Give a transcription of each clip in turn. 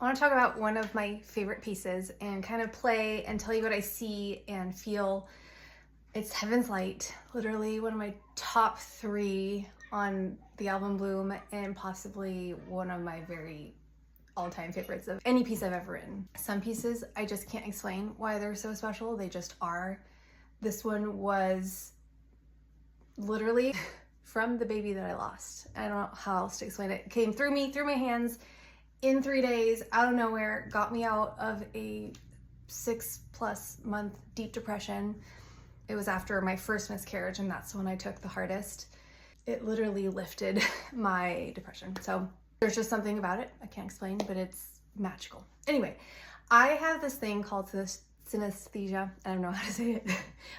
I want to talk about one of my favorite pieces and kind of play and tell you what I see and feel. It's Heaven's Light, literally one of my top 3 on the album Bloom, and possibly one of my very all-time favorites of any piece I've ever written. Some pieces I just can't explain why they're so special. They just are. This one was literally from the baby that I lost. I don't know how else to explain it. It came through me, through my hands, in 3 days, out of nowhere, got me out of a 6+ month deep depression. It was after my first miscarriage, and that's when I took the hardest. It literally lifted my depression. So there's just something about it I can't explain, but it's magical. Anyway, I have this thing called synesthesia. I don't know how to say it,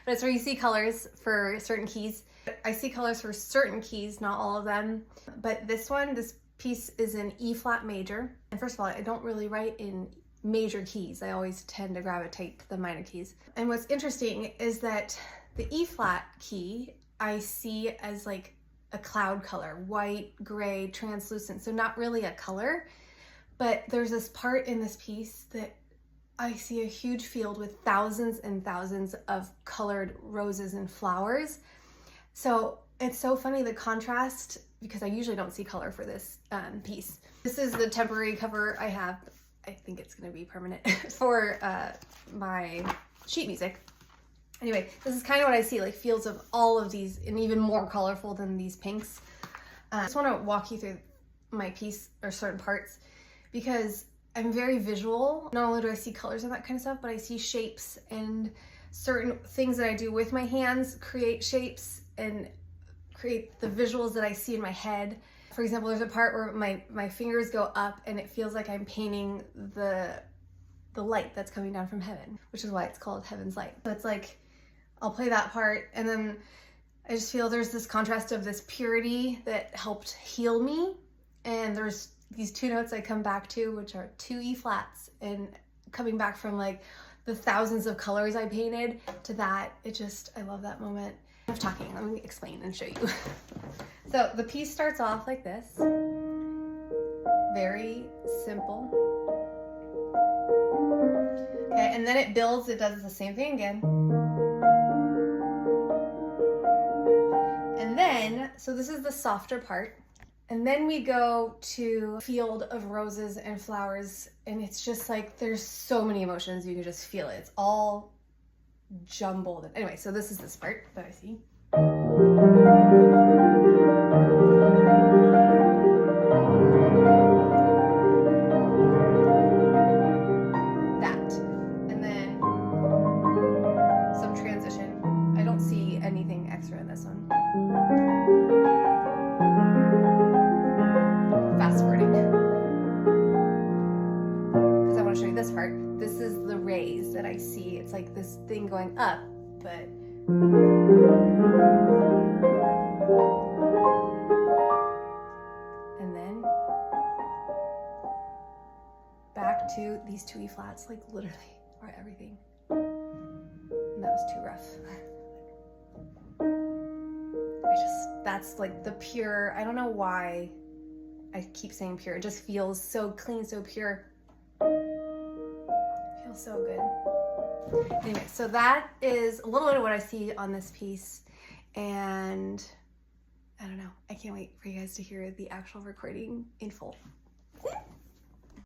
but it's where you see colors for certain keys. I see colors for certain keys, not all of them. But this piece is in E flat major. And first of all, I don't really write in major keys. I always tend to gravitate to the minor keys. And what's interesting is that the E flat key I see as like a cloud color, white, gray, translucent. So not really a color, but there's this part in this piece that I see a huge field with thousands and thousands of colored roses and flowers. So it's so funny, the contrast, because I usually don't see color for this piece. This is the temporary cover I have. I think it's gonna be permanent for my sheet music. Anyway, this is kind of what I see, like fields of all of these, and even more colorful than these pinks. I just wanna walk you through my piece, or certain parts, because I'm very visual. Not only do I see colors and that kind of stuff, but I see shapes, and certain things that I do with my hands create shapes and create the visuals that I see in my head. For example, there's a part where my fingers go up and it feels like I'm painting the light that's coming down from heaven, which is why it's called Heaven's Light. So it's like, I'll play that part, and then I just feel there's this contrast of this purity that helped heal me, and there's these 2 notes I come back to, which are 2 E flats, and coming back from like the thousands of colors I painted to that, I love that moment. Enough talking, let me explain and show you. So the piece starts off like this, very simple. Okay, and then it builds, it does the same thing again. And then, so this is the softer part. And then we go to Field of Roses and Flowers, and it's just like, there's so many emotions, you can just feel it. It's all jumbled. Anyway, so this is this part that I see. That. And then some transition. I don't see anything extra in this one. Fast forwarding. Because I want to show you this part. This is the rays that I see. It's like this thing going up, but and then back to these 2 E flats, like literally are everything. And that was too rough. That's like the pure, I don't know why I keep saying pure, it just feels so clean, so pure. It feels so good. Anyway, so that is a little bit of what I see on this piece, and I don't know, I can't wait for you guys to hear the actual recording in full.